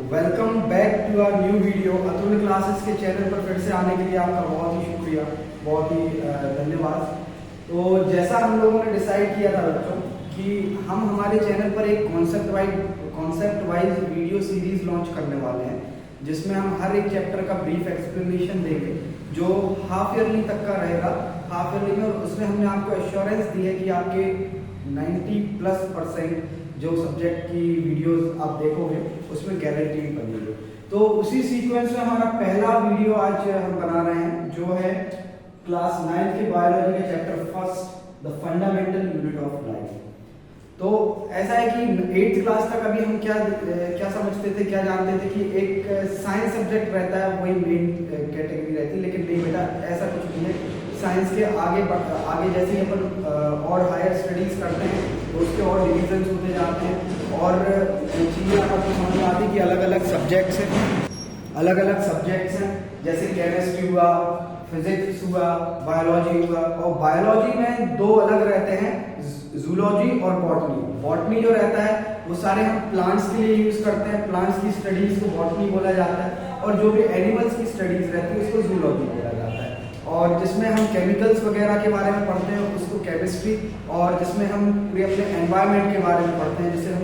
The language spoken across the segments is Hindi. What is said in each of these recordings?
Welcome back to our new video. Atul classes के चैनल पर फिर से आने के लिए आपका बहुत ही शुक्रिया, बहुत ही धन्यवाद। तो जैसा हम लोगों ने डिसाइड किया था बच्चों कि हम हमारे चैनल पर एक concept wise video series launch करने वाले हैं, जिसमें हम हर एक चैप्टर का ब्रीफ एक्सप्लेनेशन देंगे, जो हाफ ईयरली तक का रहेगा। हाफ ईयरली में उसमें हमने आपको एश्योरेंस दी है कि आपके 90+% जो सब्जेक्ट की वीडियोस आप देखोगे उसमें गारंटीड बनेगी। तो उसी सीक्वेंस में हमारा पहला वीडियो आज हम बना रहे हैं, जो है क्लास 9 के बायोलॉजी के chapter first, the fundamental unit of life. तो ऐसा है कि 8th क्लास तक अभी हम क्या समझते थे, क्या जानते थे कि एक साइंस सब्जेक्ट रहता है, वही मेन कैटेगरी रहती है। लेकिन नहीं बेटा, ऐसा कुछ नहीं है। साइंस के आगे जैसे ही अपन और हायर स्टडीज करते हैं तो उसके और डिविजन्स होते जाते हैं और चीज़ें आपको समझ में आती है कि अलग अलग सब्जेक्ट्स हैं, जैसे केमिस्ट्री हुआ, फिजिक्स हुआ, बायोलॉजी हुआ। और बायोलॉजी में दो अलग रहते हैं, जूलॉजी और बॉटनी। बॉटनी जो रहता है वो सारे हम प्लांट्स के लिए यूज करते हैं, प्लांट्स की स्टडीज को बॉटनी बोला जाता है, और जो भी एनिमल्स की स्टडीज रहती है उसको जूलॉजी बोला जाता है। और जिसमें हम केमिकल्स वगैरह के बारे में पढ़ते हैं उसको केमिस्ट्री, और जिसमें हम पूरे अपने एनवायरनमेंट के बारे में पढ़ते हैं जिसे हम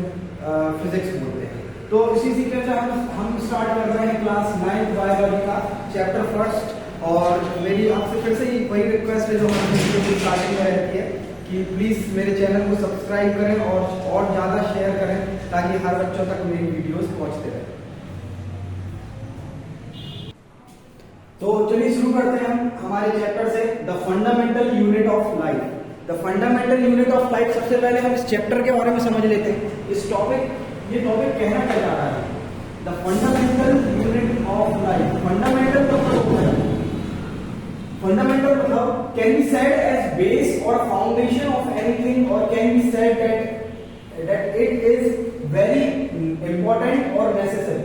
फिजिक्स बोलते हैं। तो इसी सीक्वेंस से हम स्टार्ट कर रहे हैं क्लास 9 बायोलॉजी का चैप्टर फर्स्ट। और मेरी आपसे फिर से वही रिक्वेस्ट है जो हमारी स्टार्टिंग में रहती है कि प्लीज़ मेरे चैनल को सब्सक्राइब करें और ज़्यादा शेयर करें, ताकि हर बच्चों तक मेरी वीडियोस पहुंचते रहे। तो चलिए शुरू करते हैं हम हमारे चैप्टर से, the fundamental unit of life. The fundamental unit of life, सबसे पहले हम इस चैप्टर के बारे में समझ लेते हैं। ये टॉपिक कहना क्या जा रहा है, the fundamental unit of life. Fundamental मतलब can be said as base और फाउंडेशन ऑफ एनीथिंग, और can be said that it is very important और necessary.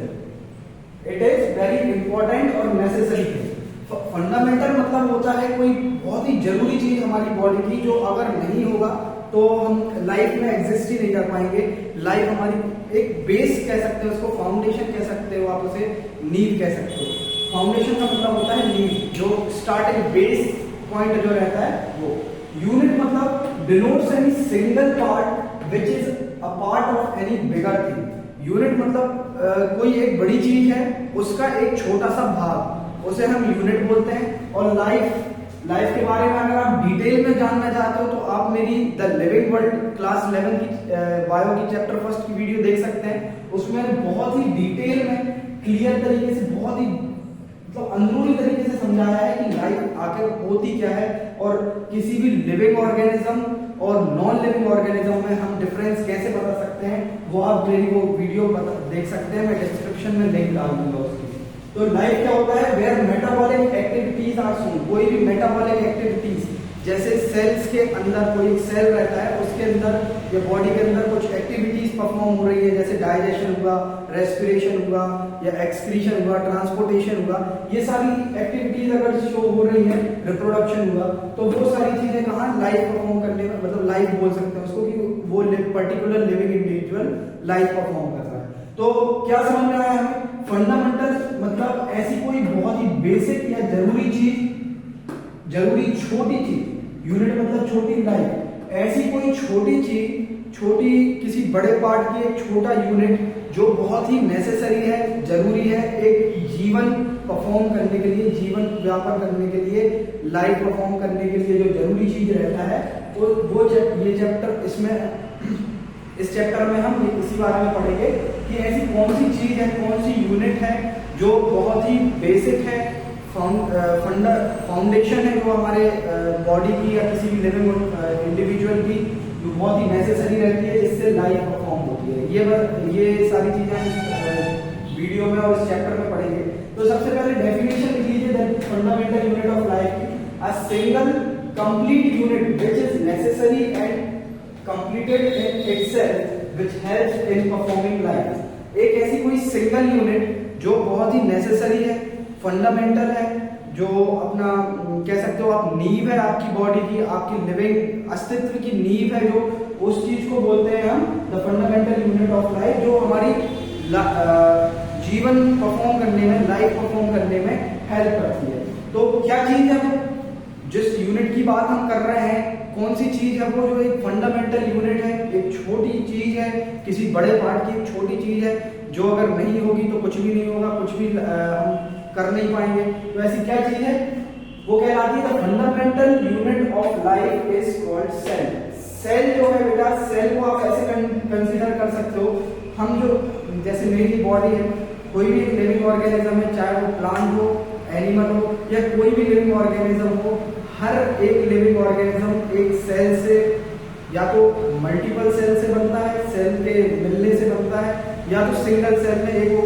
It is very important और नेसेसरी थिंग। फंडामेंटल मतलब होता है कोई बहुत ही जरूरी चीज हमारी बॉडी की, जो अगर नहीं होगा तो हम लाइफ में एग्जिस्ट ही नहीं कर पाएंगे। लाइफ हमारी एक बेस कह सकते हो, उसको फाउंडेशन कह सकते हो, आप उसे नींव कह सकते हो। फाउंडेशन का मतलब होता है नींव, जो स्टार्टिंग बेस पॉइंट जो रहता है वो। यूनिट मतलब denotes any single part which is a part of any bigger thing. Unit मतलब कोई एक बड़ी चीज है, उसका एक छोटा सा भाग, उसे हम यूनिट बोलते हैं। और लाइफ के बारे में अगर आप डिटेल में जानना चाहते हो तो आप मेरी द लिविंग वर्ल्ड क्लास 11 की बायो की चैप्टर फर्स्ट की वीडियो देख सकते हैं। उसमें बहुत ही डिटेल में क्लियर तरीके से, बहुत ही मतलब अंदरूनी तरीके से समझाया है कि लाइफ आखिर होती क्या है, और किसी भी लिविंग ऑर्गेनिज्म और नॉन लिविंग ऑर्गेनिज्म में हम डिफरेंस कैसे बता सकते हैं, वो आप मेरी वो वीडियो देख सकते हैं। मैं डिस्क्रिप्शन में लिंक डाल दूंगा उसकी। तो लाइफ क्या होता है, वेयर मेटाबॉलिक एक्टिविटीज आर सोन। कोई भी मेटाबॉलिक एक्टिविटीज, जैसे सेल्स के अंदर कोई एक सेल रहता है, उसके अंदर या बॉडी के अंदर कुछ एक्टिविटीज परफॉर्म हो रही है, जैसे डाइजेशन हुआ, रेस्पिरेशन हुआ, या एक्सक्रीशन हुआ, ट्रांसपोर्टेशन हुआ। ये सारी एक्टिविटीज अगर शो हो रही है, रिप्रोडक्शन हुआ, तो वो सारी चीजें कहाँ लाइफ परफॉर्म करने में, मतलब लाइफ बोल सकते हैं उसको, कि वो particular living individual life perform कर रहा है। तो क्या समझ में आया हमें, फंडामेंटल मतलब ऐसी कोई बहुत ही बेसिक या जरूरी चीज, जरूरी छोटी चीज। यूनिट मतलब छोटी लाइफ, ऐसी कोई छोटी चीज, छोटी किसी बड़े पार्ट की एक छोटा यूनिट जो बहुत ही नेसेसरी है, जरूरी है एक जीवन परफॉर्म करने के लिए, जीवन व्यापन करने के लिए, लाइफ परफॉर्म करने के लिए जो जरूरी चीज रहता है, तो वो ये चैप्टर इस चैप्टर में हम इसी बारे में पढ़ेंगे कि ऐसी कौन सी चीज है, कौन सी यूनिट है जो बहुत ही बेसिक है, फाउंडेशन है, जो हमारे बॉडी की या किसी भी लिविंग इंडिविजुअल की जो बहुत ही नेसेसरी रहती है, जिससे लाइफ परफॉर्म होती है। ये सारी चीजें वीडियो में और इस चैप्टर में पढ़ेंगे। तो सबसे पहले डेफिनेशन लिख लीजिए फंडामेंटल यूनिट ऑफ लाइफ की, a single complete unit which is necessary and completed in itself which helps in performing life. एक ऐसी कोई सिंगल यूनिट जो बहुत ही नेसेसरी है, फंडामेंटल है, जो अपना कह सकते हो आप नींव है आपकी बॉडी की, आपकी लिविंग अस्तित्व की नींव है, जो उस चीज को बोलते हैं हम the fundamental unit of life, जो हमारी जीवन परफॉर्म करने में, लाइफ परफॉर्म करने में हेल्प करती है। तो क्या चीज है वो, जिस यूनिट की बात हम कर रहे हैं, कौन सी चीज है वो, जो एक फंडामेंटल यूनिट है, एक छोटी चीज है, किसी बड़े पार्ट की एक छोटी चीज है, जो अगर नहीं होगी तो कुछ भी नहीं होगा, कुछ भी हम कर नहीं पाएंगे। तो ऐसी क्या चीज है, वो कहलाती है the fundamental unit of life is called cell. Cell जो है बेटा, सेल को आप ऐसे कंसीडर कर सकते हो, हम जो, जैसे मेरी बॉडी है, कोई भी एक लिविंग ऑर्गेनिज्म है, चाहे वो प्लांट हो, एनिमल हो, या कोई भी लिविंग ऑर्गेनिज्म हो, हर एक लिविंग ऑर्गेनिज्म एक सेल से, या तो मल्टीपल सेल से बनता है, सेल के मिलने से बनता है, या तो सिंगल सेल में एक वो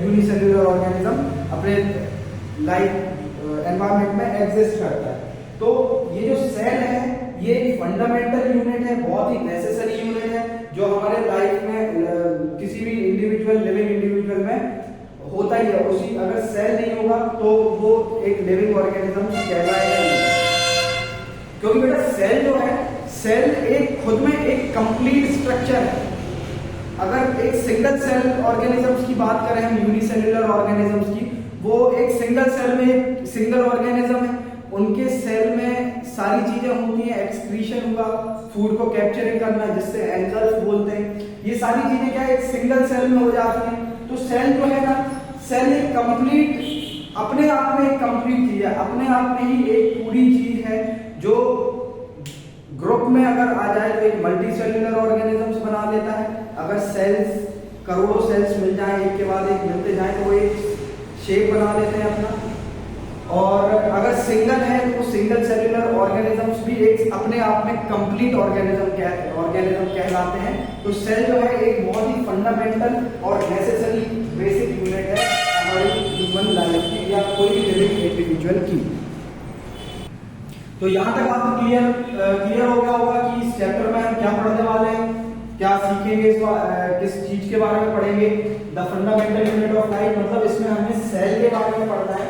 यूनिसेल्युलर ऑर्गेनिज्म अपने लाइफ एनवायरनमेंट में एग्जिस्ट करता है। तो ये जो सेल है, ये फंडामेंटल यूनिट है, बहुत ही नेसेसरी यूनिट है, जो हमारे लाइफ में किसी भी इंडिविजुअल, लिविंग इंडिविजुअल में होता ही है। उसी, अगर सेल नहीं होगा तो वो एक लिविंग ऑर्गेनिज्म कहलाएगा नहीं। क्योंकि बेटा सेल जो है, सेल एक खुद में एक कंप्लीट स्ट्रक्चर है। अगर एक सिंगल सेल ऑर्गेनिजम्स की बात करें हम, यूनिसेल्युलर ऑर्गेनिजम्स की, वो एक सिंगल सेल में सिंगल ऑर्गेनिज्म है, उनके सेल में सारी चीजें होती हैं, एक्सक्रीशन हुआ, फूड को कैप्चरिंग करना, जिससे एंजाइम्स बोलते हैं, ये सारी चीजें क्या है, एक सिंगल सेल में हो जाती हैं। तो सेल जो है ना, सेल एक कंप्लीट, अपने आप में एक कंप्लीट चीज है, अपने आप में ही एक पूरी चीज है, जो ग्रुप में अगर आ जाए तो एक मल्टी सेल्युलर ऑर्गेनिजम्स बना लेता है। अगर सेल्स, करोड़ों सेल्स मिल जाए, एक के बाद एक मिलते जाए, तो वो एक शेप बना लेते हैं अपना। और अगर सिंगल है तो वो सिंगल सेल्युलर ऑर्गेनिजम्स भी एक अपने आप में कंप्लीट ऑर्गेनिज्म कहलाते हैं। तो सेल जो है एक बहुत ही फंडामेंटल और नेसेसरी बेसिक यूनिट है हमारी ह्यूमन लाइफ की, या कोई भी लिविंग इंडिविजुअल की। तो यहाँ तक आपको क्लियर हो गया होगा कि इस चैप्टर में हम क्या पढ़ने वाले हैं, क्या सीखेंगे, किस चीज के बारे में पढ़ेंगे। The fundamental unit of life, मतलब इसमें हमें सेल के बारे में पढ़ना है।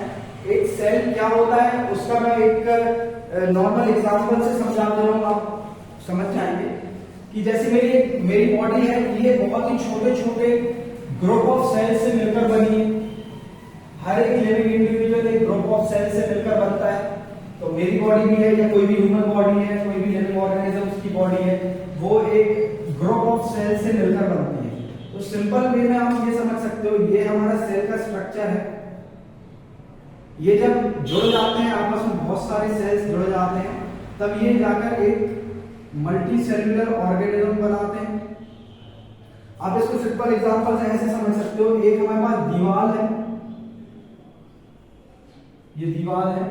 एक सेल क्या होता है उसका मैं एक नॉर्मल एग्जांपल से समझा दे रहा हूँ, आप समझ जाएंगे। कि जैसे मेरी बॉडी है, ये बहुत ही छोटे छोटे ग्रुप ऑफ सेल से मिलकर बनी है। हर एक लिविंग इंडिविजुअल एक ग्रुप ऑफ सेल से मिलकर बनता है। तो मेरी बॉडी भी है, या कोई भी ह्यूमन बॉडी है, कोई भी लिविंग ऑर्गेनिज्म की बॉडी है, वो एक ग्रुप ऑफ सेल से मिलकर बनती है। तो सिंपल वे में आप ये समझ सकते हो, ये हमारा सेल का स्ट्रक्चर है। ये जब जुड़ जाते हैं आपस में, बहुत सारे सेल्स जुड़ जाते हैं, तब ये जाकर एक मल्टी सेल्युलर ऑर्गेनिज्म बनाते हैं। आप इसको सिंपल एग्जांपल से ऐसे समझ सकते हो, एक हमारे पास दीवार है, ये दीवार है,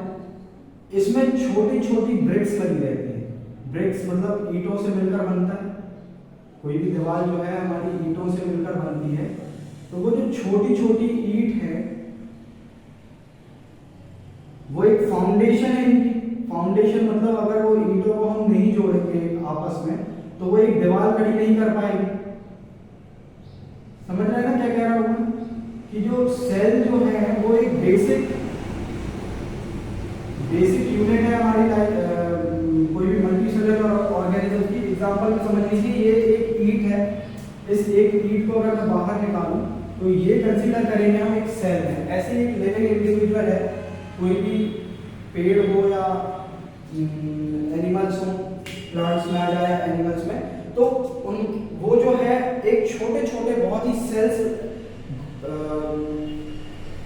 इसमें छोटी छोटी ब्रिक्स लगी रहती है। ब्रिक्स मतलब ईंटों से मिलकर बनता है। कोई भी दीवार जो है हमारी ईंटों से मिलकर बनती है। तो वो जो छोटी छोटी ईंट है, वो एक फाउंडेशन है इनकी। फाउंडेशन मतलब अगर वो ईंटों को हम नहीं जोड़ेंगे आपस में, तो वो एक दीवार खड़ी नहीं कर पाएगी। समझ रहे हैं ना क्या कह रहा हूं मैं? कि जो सेल जो है वो एक बेसिक यूनिट है हमारी लाइफ, कोई भी मल्टी सेल्युलर ऑर्गेनिज्म की एग्जांपल में समझ लीजिए, ये एक ईंट है। इस एक ईंट को अगर मैं बाहर निकालूं तो ये कंसीडर करेंगे हम एक सेल है। ऐसे एक लिविंग इंडिविजुअल है, कोई भी पेड़ हो या एनिमल्स हो, प्लांट्स में आ जाए एनिमल्स में, तो वो जो है एक छोटे छोटे बहुत ही cells,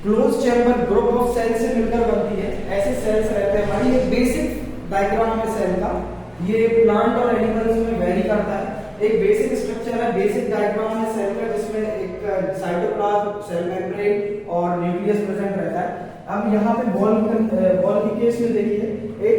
close chamber group of cell से मिलकर बनती है। ऐसे सेल्स रहते हैं हमारी। एक बेसिक डायग्राम है सेल का, ये प्लांट और एनिमल्स में वेरी करता है। एक बेसिक स्ट्रक्चर है, बेसिक डायग्राम है सेल का, जिसमें एक साइटोप्लाज्म, सेल मेम्ब्रेन और न्यूक्लियस प्रेजेंट रहता है। अब यहाँ पे बॉल के केस में देखिए, एक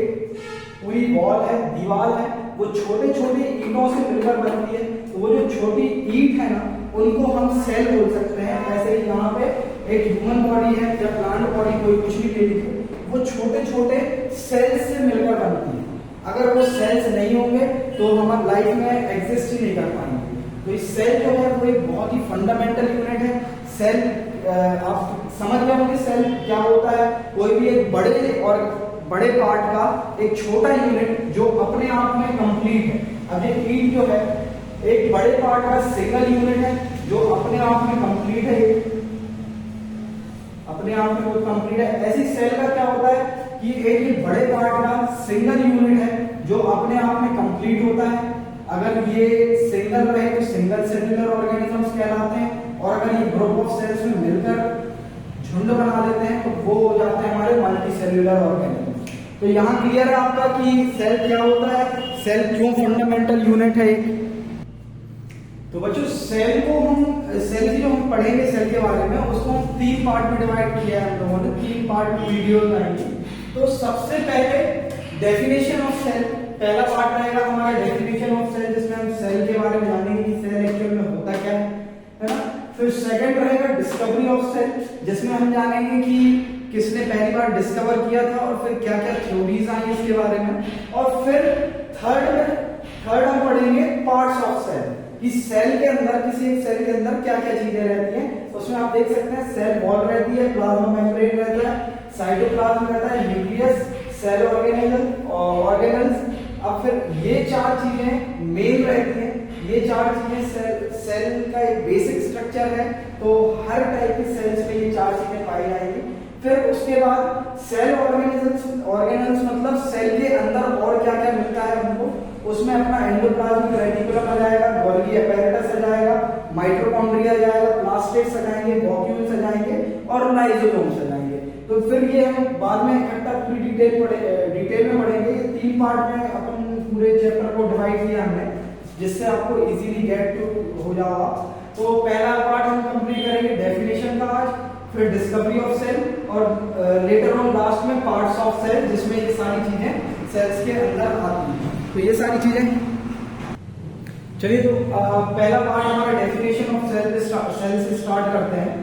पूरी बॉल है, दीवार है, वो छोटे छोटे ईंटों से मिलकर बनती है। तो वो जो छोटी ईंट है ना, उनको हम सेल बोल सकते हैं। ऐसे ही यहाँ पे एक ह्यूमन बॉडी है या प्लांट बॉडी, कोई कुछ भी ले लीजिए, वो छोटे छोटे सेल्स से मिलकर बनती है। अगर वो सेल्स नहीं होंगे तो हमारी लाइफ में एग्जिस्ट ही नहीं कर पाएंगे। तो इस सेल जो है वो एक बहुत ही फंडामेंटल यूनिट है। सेल आप समझ रहे होंगे सेल क्या होता है। कोई भी एक बड़े पार्ट का एक छोटा यूनिट जो अपने आप में कंप्लीट है। अब ये ईंट जो है एक बड़े पार्ट का सिंगल यूनिट है जो अपने आप में कंप्लीट है। अपने आप में वो कंप्लीट है। ऐसी सेल का क्या होता है कि एक बड़े पार्ट का सिंगल यूनिट है जो अपने आप में कंप्लीट होता है। अगर ये सिंगल रहे तो सिंगल सेल्यूलर ऑर्गेनिजम्स कहलाते हैं, और अगर ये ग्रुप ऑफ सेल्स में मिलकर झुंड बना लेते हैं तो वो हो जाते हैं हमारे मल्टी सेल्यूलर ऑर्गेनिजम्स। तो यहाँ क्लियर है आपका कि सेल क्या होता है, सेल क्यों फंडामेंटल यूनिट है। तो बच्चों सेल की जो हम पढ़ेंगे सेल के बारे में, उसको हम 3 पार्ट में डिवाइड किया है हम लोगों ने, 3 पार्ट में वीडियो बनाएंगे। तो सबसे पहले डेफिनेशन ऑफ सेल, पहला पार्ट रहेगा हमारा डेफिनेशन ऑफ सेल, जिसमें हम सेल के बारे में जानेंगे कि सेल एक्चुअल में होता क्या है ना। फिर सेकंड रहेगा डिस्कवरी ऑफ सेल, जिसमें हम जानेंगे कि किसने पहली बार डिस्कवर किया था और फिर क्या क्या थ्योरीज आई इसके बारे में। और फिर थर्ड हम पढ़ेंगे पार्ट्स ऑफ सेल, कि सेल के अंदर, किसी एक सेल के अंदर क्या क्या चीजें रहती हैं। उसमें आप देख सकते हैं सेल वॉल रहती है, प्लाज्मा मेम्ब्रेन रहता है, साइटोप्लाज्म रहता है, न्यूक्लियस, सेल ऑर्गेनल्स। अब फिर ये 4 चीजें मेन रहती हैं। ये 4 चीजें सेल का एक बेसिक स्ट्रक्चर है, तो हर टाइप के सेल्स में ये 4 चीजें पाई जाएंगी। फिर उसके बाद सेल ऑर्गेनल्स मतलब सेल के अंदर और क्या क्या मिलता है हमको, उसमें अपना एंडोप्लाज्मिक रेटिकुलम आ जाएगा, गोल्गी अपैरेटस आ जाएगा, माइटोकॉन्ड्रिया आ जाएगा, प्लास्टिड्स आ जाएंगे, वॉक्यूल्स आ जाएंगे और लाइसोसोम्स आ जाएंगे। तो फिर ये हम बाद में इकट्ठा पूरी डिटेल में पढ़ेंगे। ये 3 पार्ट में अपन पूरे चैप्टर को डिवाइड किया हमने, जिससे आपको इजीली गेट टू हो जाएगा। तो पहला पार्ट हम कंप्लीट करेंगे डेफिनेशन का आज, फिर डिस्कवरी ऑफ सेल, और लेटर ऑन लास्ट में पार्ट्स ऑफ सेल, जिसमें ये सारी चीजें सेल्स के अंदर आती हैं। तो ये सारी चीजें, चलिए तो पहला पार्ट हमारा डेफिनेशन ऑफ सेल से स्टार्ट करते हैं।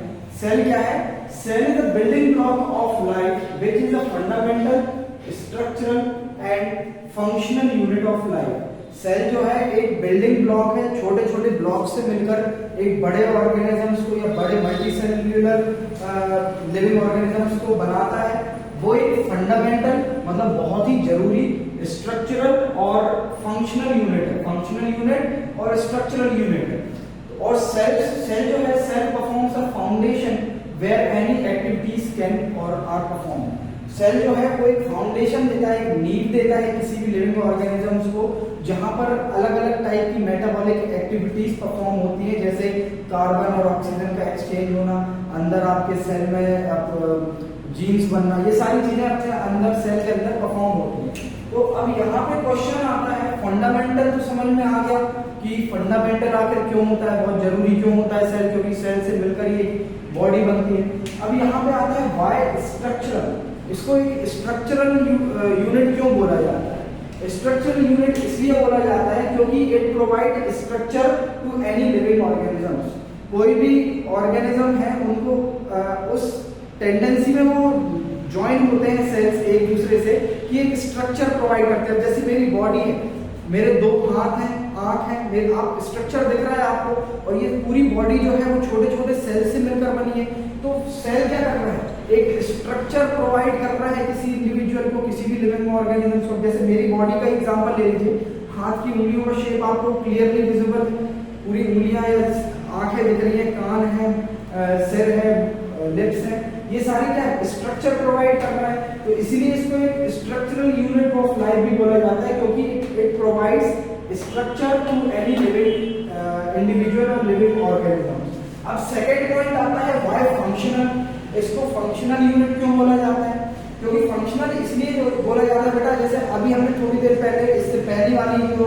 सेल क्या है? Cell is the building block of life which is a fundamental, structural and functional unit of life. Cell जो है एक बिल्डिंग ब्लॉक है, छोटे छोटे ब्लॉक से मिलकर एक बड़े ऑर्गेनिजम्स को या बड़े मल्टी सेल्यूलर लिविंग ऑर्गेनिजम्स को बनाता है। वो एक फंडामेंटल मतलब बहुत ही जरूरी, स्ट्रक्चरल और फंक्शनल यूनिट है, फंक्शनल यूनिट और स्ट्रक्चरल यूनिट है। और सेल जो है, cell performs a foundation where any activities can और आर परफॉर्म। सेल जो है वो एक फाउंडेशन देता है, एक नींव देता है किसी भी लिविंग ऑर्गेनिजम्स को, जहां पर अलग अलग टाइप की मेटाबॉलिक एक्टिविटीज परफॉर्म होती है, जैसे कार्बन और ऑक्सीजन का एक्सचेंज होना, अंदर आपके सेल में जीन्स बनना, ये सारी चीजें अपने अंदर सेल के अंदर परफॉर्म होती है। तो अब यहाँ पे क्वेश्चन आता है, फंडामेंटल तो समझ में आ गया कि फंडामेंटल आखिर क्यों होता है, बहुत जरूरी क्यों होता है सेल, क्योंकि सेल से मिलकर ये बॉडी बनती है। अब यहाँ पे आता है वाई स्ट्रक्चरल, इसको एक स्ट्रक्चरल यूनिट क्यों बोला जाता है? स्ट्रक्चरल यूनिट इसलिए बोला जाता है क्योंकि it provide structure to any living organisms. कोई भी ऑर्गेनिज्म है उनको उस टेंडेंसी में वो ज्वाइन होते हैं सेल्स एक दूसरे से, कि एक स्ट्रक्चर प्रोवाइड करते हैं। जैसे मेरी बॉडी है, मेरे 2 हाथ हैं, आंख है, मेरे आप स्ट्रक्चर दिख रहा है आपको, और ये पूरी बॉडी जो है वो छोटे छोटे सेल से मिलकर बनी है। तो सेल क्या कर रहा है? एक स्ट्रक्चर प्रोवाइड कर रहा है किसी इंडिविजुअल को, किसी भी लिविंग ऑर्गेनिज्म को। जैसे मेरी बॉडी का एग्जांपल ले लीजिए, हाथ की उंगलियों का शेप आपको क्लियरली विजिबल है, पूरी उंगलियां या आंखें दिख रही है, कान है, सिर है, लिप्स है, ये सारे क्या स्ट्रक्चर प्रोवाइड कर रहा है। तो इसीलिए इसको एक स्ट्रक्चरल यूनिट ऑफ लाइफ भी बोला जाता है, क्योंकि it provides structure to any living individual और लिविंग ऑर्गेनिज्म। अब सेकंड पॉइंट आता है व्हाई फंक्शनल। इसको फंक्शनल यूनिट क्यों बोला जाता है? क्योंकि फंक्शनल इसलिए बोला जाता है बेटा, जैसे अभी हमने थोड़ी देर पहले, इससे पहली वाली जो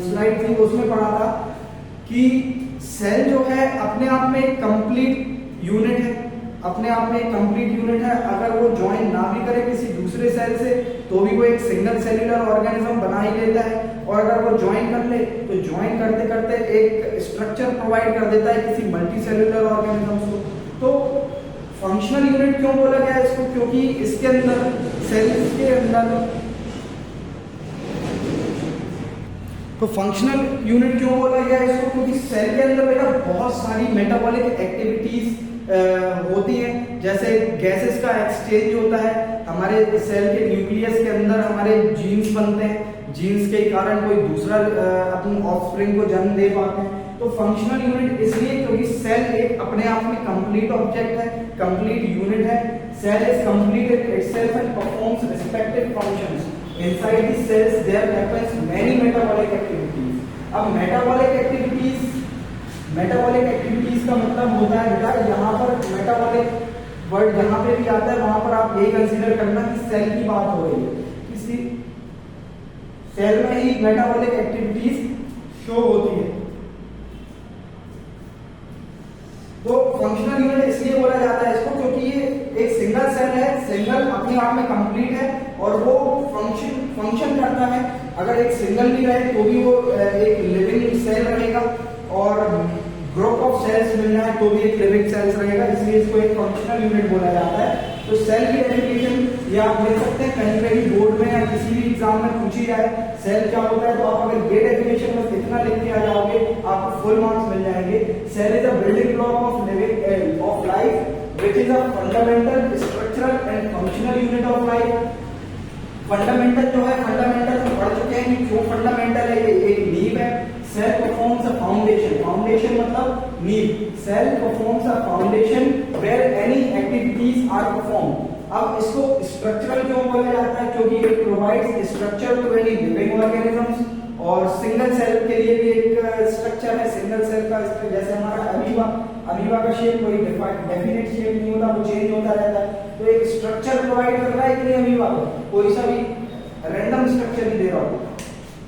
स्लाइड थी उसमें पढ़ा था कि सेल जो है अपने आप में एक कंप्लीट यूनिट है, अपने आप में एक कंप्लीट यूनिट है। अगर वो ज्वाइन ना भी करे किसी दूसरे सेल से तो भी वो एक सिंगल सेल्यूलर ऑर्गेनिज्म बना ही लेता है, और अगर वो ज्वाइन कर ले तो ज्वाइन करते करते एक स्ट्रक्चर प्रोवाइड कर देता है किसी मल्टी सेल्यूलर ऑर्गेनिज्म को। तो फंक्शनल यूनिट क्यों बोला गया इसको? क्योंकि इसके अंदर, सेल्स के अंदर, तो फंक्शनल यूनिट क्यों बोला गया इसको? क्योंकि सेल के अंदर बेटा बहुत सारी मेटाबॉलिक एक्टिविटीज होती है, जैसे गैसेस का एक्सचेंज होता है, हमारे सेल के न्यूक्लियस के अंदर हमारे जीन्स बनते हैं, जीन्स के कारण कोई दूसरा अपनी ऑफस्प्रिंग को जन्म दे पाते हैं। तो तो फंक्शनल यूनिट इसलिए क्योंकि सेल एक अपने आप में कंप्लीट ऑब्जेक्ट है, कंप्लीट यूनिट है। Cell is complete itself and performs respective functions. Inside the cells there happens many metabolic activities. अब मेटाबॉलिक एक्टिविटीज का मतलब होता है बेटा, यहाँ पर मेटाबॉलिक वर्ड जहां पे भी आता है वहां पर आप यही कंसीडर करना कि सेल की बात हो रही है, किसी सेल में ही मेटाबॉलिक एक्टिविटीज शो होती है। तो फंक्शनल यूनिट इसलिए बोला जाता है इसको क्योंकि ये एक सिंगल सेल है, सिंगल अपने आप में कंप्लीट है और वो फंक्शन करता है। अगर एक सिंगल भी रहे तो भी वो एक लिविंग सेल रहेगा, और ग्रुप ऑफ सेल्स मिल जाए तो भी एक लिविंग सेल्स रहेगा, इसलिए इसको एक फंक्शनल यूनिट बोला जाता है। तो सेल की डेफिनेशन ये आप ले सकते हैं कहीं पे भी बोर्ड में या किसी भी एग्जाम में पूछी जाए सेल क्या होता है, तो आप अगर ये डेफिनेशन बस इतना लिख के आ जाओगे आपको फुल मार्क्स मिल जाएंगे। Cell is a building block of living of life which is a fundamental structural and functional unit of life. Fundamental जो है, फंडामेंटल हम पढ़ चुके हैं कि क्यों फंडामेंटल है, ये एक नींव है। Cell performs a foundation, foundation मतलब नींव। Cell performs a foundation where any activities are perform. अब इसको स्ट्रक्चरल क्यों बोला जाता है, क्योंकि it provides structure to any living organisms. और सिंगल सेल के लिए भी एक स्ट्रक्चर है, सिंगल सेल का, जैसे हमारा अमीबा का शेप कोई डेफिनेट शेप नहीं होता, वो चेंज होता रहता है। तो एक स्ट्रक्चर प्रोवाइड कर रहा है कि नहीं अमीबा को, कोई सा भी रैंडम स्ट्रक्चर ही दे रहा हो।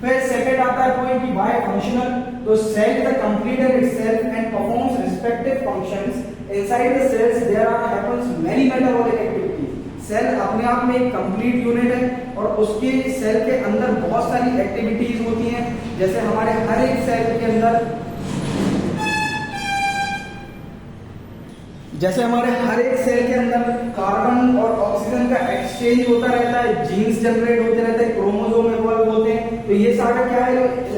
फिर सेकंड आता है पॉइंट कि व्हाई फंक्शनल। तो cell is a completed itself and performs respective functions. Inside the cells there are happens many metabolic activities. Cell अपने आप में एक कंप्लीट यूनिट है और उसके सेल के अंदर बहुत सारी एक्टिविटीज होती हैं। जैसे हमारे हर एक सेल के अंदर कार्बन और ऑक्सीजन का एक्सचेंज होता रहता है, जीन्स जनरेट होते रहते हैं, क्रोमोसोम इवॉल्व होते हैं। तो ये सारा क्या है,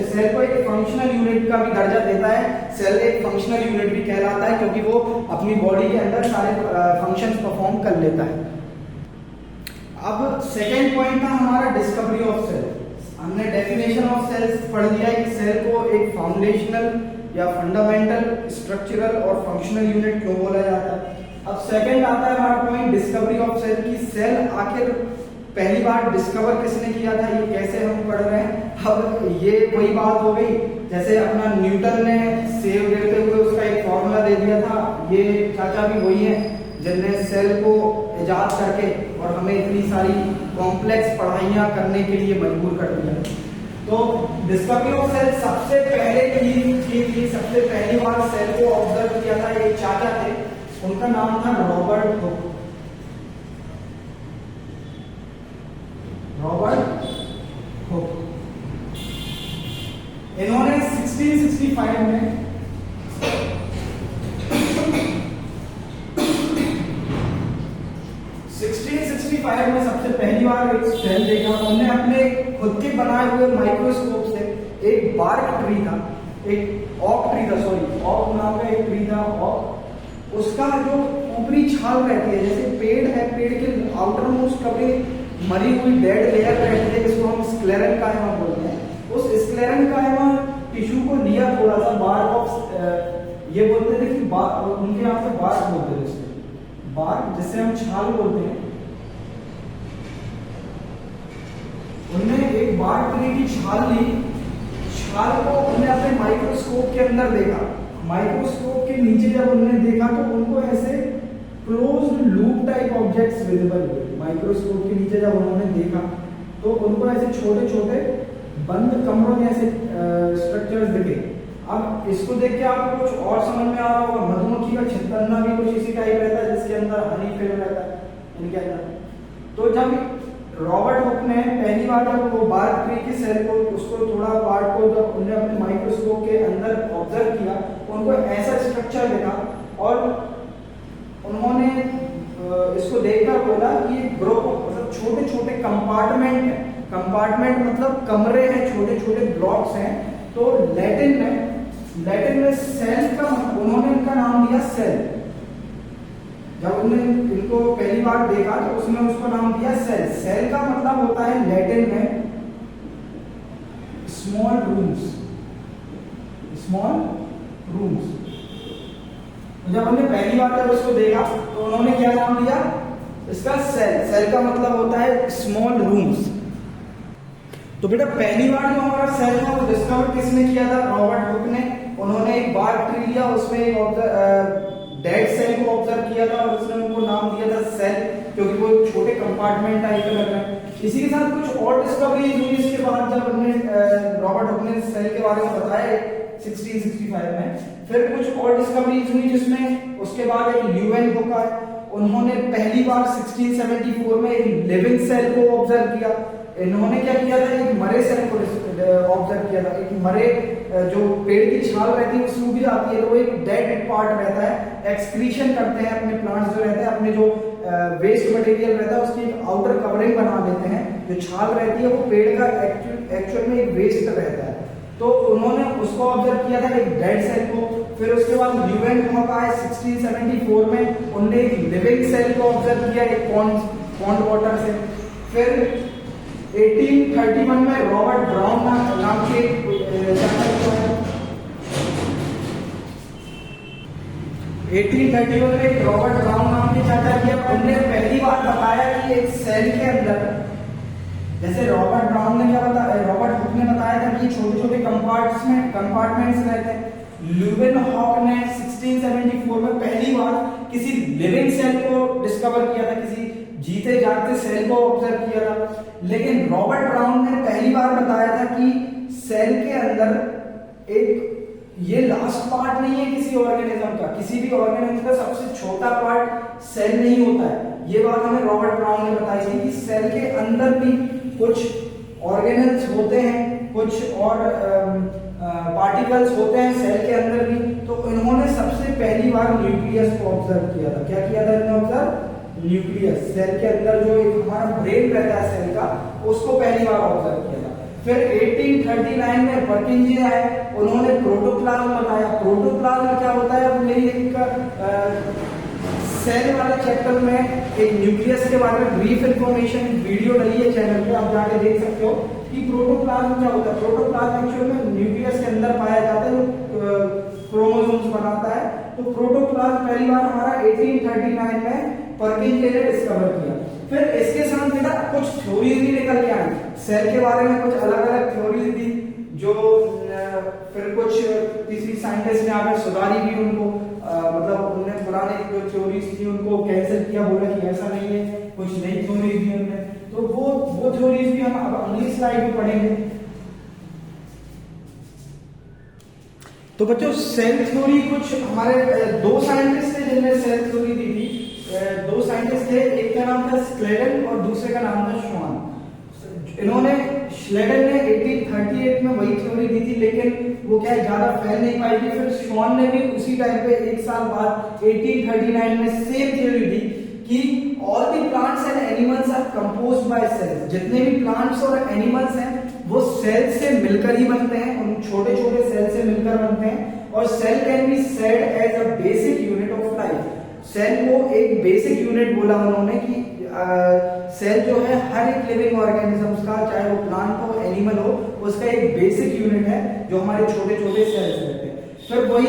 सेल को एक फंक्शनल यूनिट का भी दर्जा देता है। सेल एक फंक्शनल यूनिट भी कहलाता है क्योंकि वो अपनी बॉडी के अंदर सारे फंक्शंस परफॉर्म कर लेता है। अब सेकेंड पॉइंट था हमारा डिस्कवरी ऑफ सेल। हमने डेफिनेशन ऑफ सेल्स पढ़ लिया कि सेल को एक फाउंडेशनल या फंडामेंटल, स्ट्रक्चरल और फंक्शनल यूनिट क्यों बोला जाता है। अब सेकंड आता है हमारा पॉइंट डिस्कवरी ऑफ सेल की सेल आखिर पहली बार डिस्कवर किसने किया था, ये कैसे हम पढ़ रहे हैं। अब ये वही बात हो गई जैसे अपना न्यूटन ने सेव देते हुए उसका एक फॉर्मूला दे दिया था, ये चाचा भी वही है जिनने सेल को इजाद करके और हमें इतनी सारी कॉम्प्लेक्स पढ़ाइयाँ करने के लिए मजबूर कर दिया। तो डिस्कवरी ऑफ सेल सबसे पहले की सबसे पहली बार सेल को ऑब्जर्व किया था एक चाचा थे, उनका नाम था रॉबर्ट हुक। इन्होंने 1665 में सबसे पहली बार एक सेल देखा। उन्होंने अपने खुद के बनाए हुए माइक्रोस्कोप से एक बार्क ट्री था, एक ऑक ट्री था, सॉरी ऑक नाम का एक ट्री था ऑक, उसका जो ऊपरी छाल रहती है, जैसे पेड़ है, पेड़ के आउटर मोस्ट कभी मरी हुई डेड लेयर रहती है जिसको हम स्क्लेरन कायमा बोलते हैं। उस स्क्लेरन कायमा टिश्यू को लिया थोड़ा सा बार्क ऑफ, ये बोलते थे कि उनके यहाँ पे बार्क बोलते थे, बार्क जिससे हम छाल बोलते हैं। उन्होंने एक बार्क ट्री की छाल ली, छाल को उन्होंने अपने माइक्रोस्कोप के अंदर देखा। माइक्रोस्कोप के नीचे जब उन्होंने देखा तो उनको ऐसे closed loop type objects visible हुए। माइक्रोस्कोप के नीचे जब उन्होंने देखा तो उनको ऐसे छोटे छोटे बंद कमरों में ऐसे स्ट्रक्चर्स दिखे। अब इसको देख के आपको कुछ और समझ में आ रहा होगा, मधुमक्खी का छत्तरना भी कुछ इसी टाइप रहता है जिसके अंदर हनी फिल्म रहता है इनके अंदर। तो जब रॉबर्ट हुक ने पहली बार जब वो बार्क ट्री के सेल को, उसको थोड़ा पार्ट को जब उन्होंने अपने माइक्रोस्कोप के अंदर ऑब्जर्व किया, उनको ऐसा स्ट्रक्चर देखा और उन्होंने इसको देखकर बोला कि ये ग्रुप मतलब छोटे छोटे कंपार्टमेंट है। कंपार्टमेंट मतलब कमरे हैं, छोटे छोटे ब्लॉक्स हैं। तो लैटिन में सेल का उन्होंने इनका नाम दिया सेल। जब उन्होंने इनको पहली बार देखा तो उसने उसको नाम दिया सेल। सेल का मतलब होता है लैटिन में स्मॉल रूम्स, स्मॉल रूम्स। जब हमने पहली बार जब इसको देखा तो उन्होंने क्या नाम दिया इसका? सेल। सेल का मतलब होता है स्मॉल रूम्स। तो बेटा पहली बार जो हमारा सेल था वो डिस्कवर किसने किया था? रॉबर्ट हुक ने। उन्होंने एक बार ट्री लिया, उसमें एक डेड सेल को ऑब्जर्व किया था और उसने उनको नाम दिया था सेल, क्योंकि वो छोटे कंपार्टमेंट टाइप के लग रहे हैं। इसी के साथ कुछ और डिस्कवरीज हुई इसके बाद, जब हमने रॉबर्ट हुक ने सेल के बारे में बताया 1665 में। फिर कुछ और डिस्कवरीज हुई जिसमें उसके बाद एक ल्यूवेन हुक आया, उन्होंने पहली बार 1674 में एक लिविंग सेल को ऑब्जर्व किया। इन्होंने क्या किया था? एक मरे सेल को ऑब्जर्व किया था। एक मरे जो पेड़ की छाल रहती है वो सूख जाती है तो वो एक डेड पार्ट रहता है, एक्सक्रीशन करते हैं अपने प्लांट्स जो रहते हैं, अपने जो वेस्ट मटेरियल रहता है उसकी एक आउटर कवरिंग बना देते हैं। जो छाल रहती है वो पेड़ का एक्चुअल में एक वेस्ट रहता है। तो उन्होंने उसको ऑब्जर्व किया था एक डेड सेल को। फिर उसके बाद ल्यूवेन हुक आए 1674 में, उन्होंने एक लिविंग सेल को ऑब्जर्व किया एक पॉन्ड वाटर से। फिर 1831 में रॉबर्ट ब्राउन नाम के 1831 में रॉबर्ट ब्राउन नाम के चाचा किया, उन्होंने पहली बार बताया कि एक सेल के अंदर, जैसे रॉबर्ट ब्राउन ने क्या बताया, रॉबर्ट हुक ने बताया था कि छोटे छोटे कंपार्टमेंट्स रहते हैं। ल्यूवेन हॉक ने 1674 में पहली बार किसी लिविंग सेल को डिस्कवर किया था, किसी जीते जागते सेल को ऑब्जर्व किया था। लेकिन रॉबर्ट ब्राउन ने पहली बार बताया था कि सेल के अंदर एक ये लास्ट पार्ट नहीं है किसी ऑर्गेनिज्म का, किसी भी ऑर्गेनिज्म का सबसे छोटा पार्ट सेल नहीं होता है। ये बात हमें रॉबर्ट ब्राउन ने बताई थी कि सेल के अंदर भी कुछ ऑर्गेनल्स होते हैं, कुछ और पार्टिकल्स होते हैं सेल के अंदर भी। तो इन्होंने सबसे पहली बार न्यूक्लियस को ऑब्जर्व किया था। क्या किया था इन्होंने ऑब्जर्व? न्यूक्लियस। सेल के अंदर जो एक हमारा ब्रेन रहता है सेल का, उसको पहली बार ऑब्जर्व किया था। फिर 1839 में पर्किंजे आए, उन्होंने प्रोटोप्लाज्म बताया। प्रोटोप्लाज्म क्या होता है? मेरी एक सेल वाले चैप्टर में एक न्यूक्लियस के बारे में ब्रीफ इंफॉर्मेशन वीडियो डली है चैनल पे, आप जाके देख सकते हो कि प्रोटोप्लाज्म क्या होता है। प्रोटोप्लाज्म एक्चुअल में न्यूक्लियस के अंदर पाया जाता है जो क्रोमोसोम्स बनाता है। तो प्रोटोप्लाज्म पहली बार हमारा 1839 में पर्किंजे ने डिस्कवर किया। फिर इसके साथ बेटा कुछ थ्योरीज भी निकल के आई सेल के बारे में, कुछ अलग अलग थ्योरीज थी जो फिर कुछ तीसरी साइंटिस्ट ने आकर सुधारी भी उनको, मतलब उन्होंने पुराने जो थ्योरीज थी उनको कैंसिल किया, बोला कि ऐसा नहीं है, कुछ नई थ्योरीज दी उन्होंने। तो वो थ्योरीज भी हम अब अगली स्लाइड में पढ़ेंगे। तो बच्चों सेल थ्योरी कुछ हमारे दो साइंटिस्ट थे जिन्होंने सेल थ्योरी दी थी। दो साइंटिस्ट थे, एक का नाम था स्लेडन और दूसरे का नाम था श्वान। इन्होंने स्लेडन ने 1838 में वही थ्योरी दी थी, लेकिन वो क्या ज्यादा फैल नहीं पाई थी। फिर श्वान ने भी उसी टाइम पे एक साल बाद 1839 में सेम थ्योरी दी कि all the plants and animals are composed by cells. जितने भी प्लांट्स और एनिमल्स हैं वो सेल से मिलकर ही बनते हैं, उन छोटे छोटे सेल से मिलकर बनते हैं। और cell can be said as a basic unit of life. Cell को एक बेसिक यूनिट बोला उन्होंने कि सेल जो है हर एक लिविंग ऑर्गेनिजम्स का, चाहे वो प्लांट हो एनिमल हो, उसका एक बेसिक यूनिट है जो हमारे छोटे छोटे सेल्स रहते हैं। फिर वही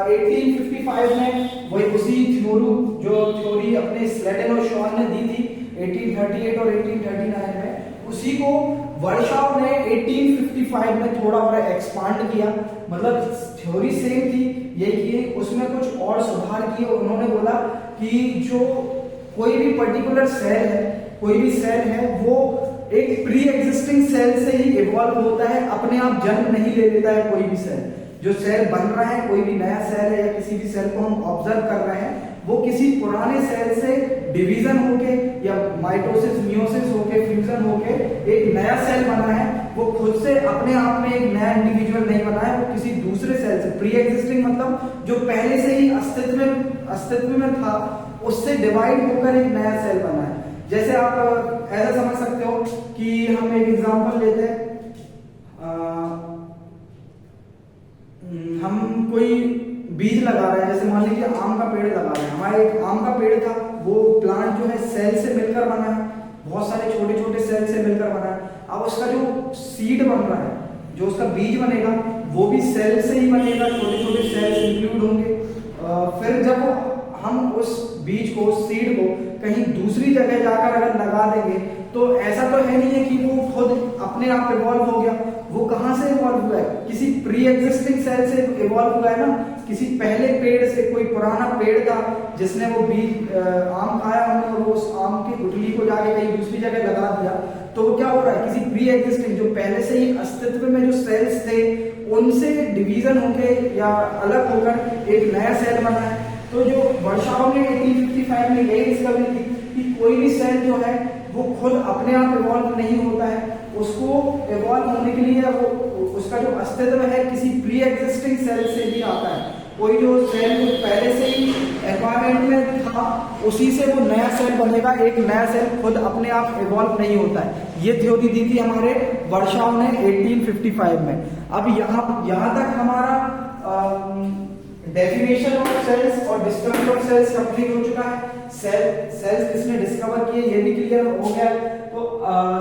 1855 में वही उसी थ्योरी अपने स्लेडन और श्वान ने दी थी 1838 और 1839 में, उसी को वर्कशॉप ने 1855 में थोड़ा और एक्सपांड किया। मतलब थ्योरी सेम थी, यही कि उसमें कुछ और सुधार किए। उन्होंने बोला कि जो कोई भी पर्टिकुलर सेल है, कोई भी सेल है, वो एक प्री एग्जिस्टिंग सेल से ही इवॉल्व होता है, अपने आप जन्म नहीं ले लेता है कोई भी सेल। जो सेल बन रहा है, कोई भी नया सेल है या किसी भी सेल को हम ऑब्जर्व कर रहे हैं, वो किसी पुराने सेल से डिवीजन होके या माइटोसिस मियोसिस होके फ्यूजन होके एक नया सेल बना है। वो खुद से अपने आप में एक नया इंडिविजुअल नहीं बना है, वो किसी दूसरे सेल से प्री एग्जिस्टिंग मतलब जो पहले से ही अस्तित्व में था, उससे डिवाइड होकर एक नया सेल बना है। जैसे आप ऐसा समझ सकते हो कि हम एक एग्जांपल लेते हैं, हम कोई बीज लगा रहे हैं, जैसे मान लीजिए आम का पेड़ लगा रहे हैं। हमारा एक आम का पेड़ था, वो प्लांट जो है सेल से मिलकर बना है, बहुत सारे छोटे छोटे सेल से मिलकर बना है। अब उसका जो सीड बन रहा है, जो उसका बीज बनेगा, वो भी सेल से ही बनेगा, छोटे छोटे सेल्स इंक्लूड होंगे। फिर जब हम उस बीज को, सीड को कहीं दूसरी जगह जाकर अगर लगा देंगे तो ऐसा तो है नहीं है कि वो खुद अपने आप इवॉल्व हो गया। वो कहाँ से इवॉल्व हुआ है? किसी प्री एग्जिस्टिंग सेल से इवॉल्व हुआ है ना। किसी पहले पेड़ से, कोई पुराना पेड़ था जिसने वो बीज आम खाया हमने और वो उस आम की गुठली को जाके कहीं दूसरी जगह लगा दिया, तो वो क्या हो रहा है? किसी प्री एग्जिस्टिंग, जो पहले से ही अस्तित्व में जो सेल्स थे उनसे डिवीजन होके या अलग होकर एक नया सेल बना है। तो जो वर्षाव ने 1855 में यही डिस्कवरी की कि कोई भी सेल जो है वो खुद अपने आप इवॉल्व नहीं होता है, उसको इवॉल्व होने के लिए वो उसका जो अस्तित्व है किसी प्री एग्जिस्टिंग सेल से भी आता है। कोई जो सेल पहले से ही एनवायरमेंट में था उसी से वो नया सेल बनेगा, एक नया सेल खुद अपने आप इवॉल्व नहीं होता है। ये थ्योरी दी थी हमारे वर्षाव ने 1855 में। अब यहाँ तक हमारा डेफिनेशन ऑफ सेल्स और डिस्कवरी ऑफ सेल्स कंप्लीट हो चुका है। सेल्स किसने डिस्कवर किए ये भी क्लियर हो गया। तो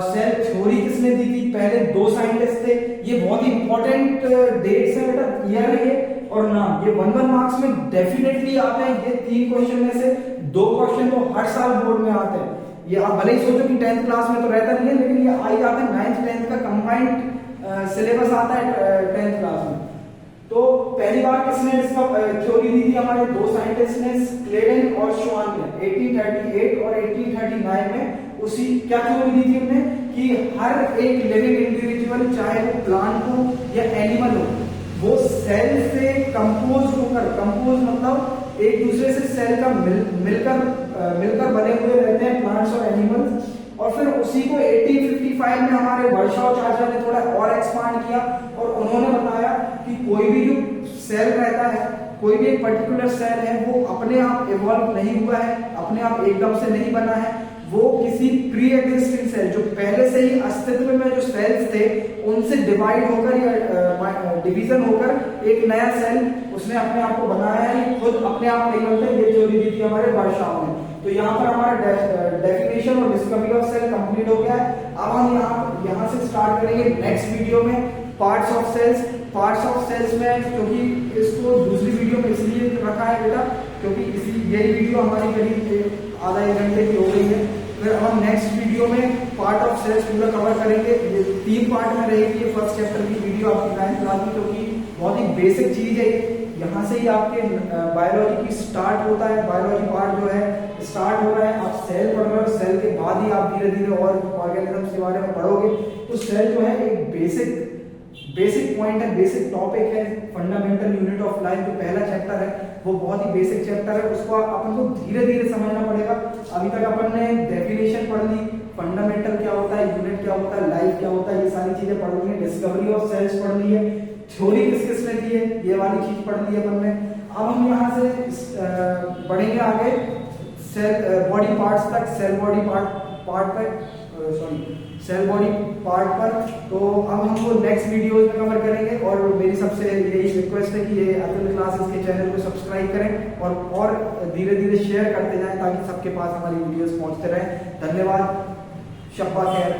सेल थ्योरी किसने दी थी? पहले दो साइंटिस्ट थे। ये बहुत ही इंपॉर्टेंट डेट्स है बेटा, ईयर है ये और नाम। ये 1 मार्क्स में डेफिनेटली आते हैं। ये 3 क्वेश्चन में से 2 क्वेश्चन तो हर साल बोर्ड में आते हैं। ये आप भले ही सोचो कि 10th क्लास में तो रहता नहीं है, लेकिन ये आ ही जाते हैं। 9th 10th का कंबाइंड सिलेबस आता है 10th क्लास में। तो पहली बार किसने थ्योरी दी थी? हमारे 2 साइंटिस्ट ने, क्लेडन और श्वान ने, 1838 और 1839 में। उसी क्या थ्योरी दी थी उन्होंने कि हर एक लिविंग इंडिविजुअल, चाहे वो प्लांट हो या एनिमल हो, वो सेल से कंपोज होकर, कंपोज मतलब एक दूसरे से सेल का मिलकर बने हुए रहते हैं प्लांट्स और एनिमल्स। और फिर उसी को 1855 में हमारे वर्षाव चाचा ने थोड़ा और एक्सपांड किया और उन्होंने बताया कि कोई भी जो सेल रहता है, कोई भी एक पर्टिकुलर सेल है, वो अपने आप इवॉल्व नहीं हुआ है, अपने आप एकदम से नहीं बना है। वो किसी प्री एग्जिस्टिंग सेल, जो पहले से ही अस्तित्व में जो सेल्स थे उनसे डिवाइड होकर या डिवीजन होकर एक नया सेल उसने अपने आप को बनाया है। खुद अपने आप नहीं बनते। ये थ्योरी दी थी हमारे वर्षाव ने। तो यहाँ पर हमारा डेफिनेशन और डिस्कवरी ऑफ सेल कंप्लीट हो गया है। अब हम यहाँ से स्टार्ट करेंगे नेक्स्ट वीडियो में parts of cells. Parts of cells में, क्योंकि इसको दूसरी वीडियो में इसलिए रखा है बेटा क्योंकि यही वीडियो हमारी करीब आधा 1 घंटे की हो गई है। फिर हम नेक्स्ट वीडियो में पार्ट ऑफ सेल्स पूरा कवर करेंगे। ये 3 पार्ट में रहेगी ये फर्स्ट चैप्टर की वीडियो आपकी 9th क्लास की, क्योंकि बहुत ही बेसिक चीज है। यहाँ से ही आपके बायोलॉजी की स्टार्ट होता है। बायोलॉजी पार्ट जो है स्टार्ट हो रहा है। आप सेल पढ़ रहे हो, सेल के बाद ही आप धीरे धीरे और ऑर्गेनिजम्स के बारे में पढ़ोगे। तो सेल जो है एक बेसिक पॉइंट है, बेसिक टॉपिक है। फंडामेंटल यूनिट ऑफ लाइफ जो पहला चैप्टर है वो बहुत ही बेसिक चैप्टर है। उसको अपन को धीरे धीरे समझना पड़ेगा। अभी तक अपन ने डेफिनेशन पढ़ ली, फंडामेंटल क्या होता है, यूनिट क्या होता है, लाइफ क्या होता है, ये सारी चीजें पढ़ ली है। डिस्कवरी ऑफ सेल्स पढ़ ली है। थ्योरी किसने दी है, ये वाली चीज पढ़ ली है अपन ने। अब हम यहाँ से बढ़ेंगे आगे सेल बॉडी पार्ट्स तक, सेल बॉडी पार्ट पर। तो अब हम वो नेक्स्ट वीडियोस में कवर करेंगे। और मेरी सबसे यही रिक्वेस्ट है कि ये अतुल क्लासेस के चैनल को सब्सक्राइब करें और धीरे धीरे शेयर करते जाएं ताकि सबके पास हमारी वीडियोस पहुंचते रहें। धन्यवाद। शब्बा खैर।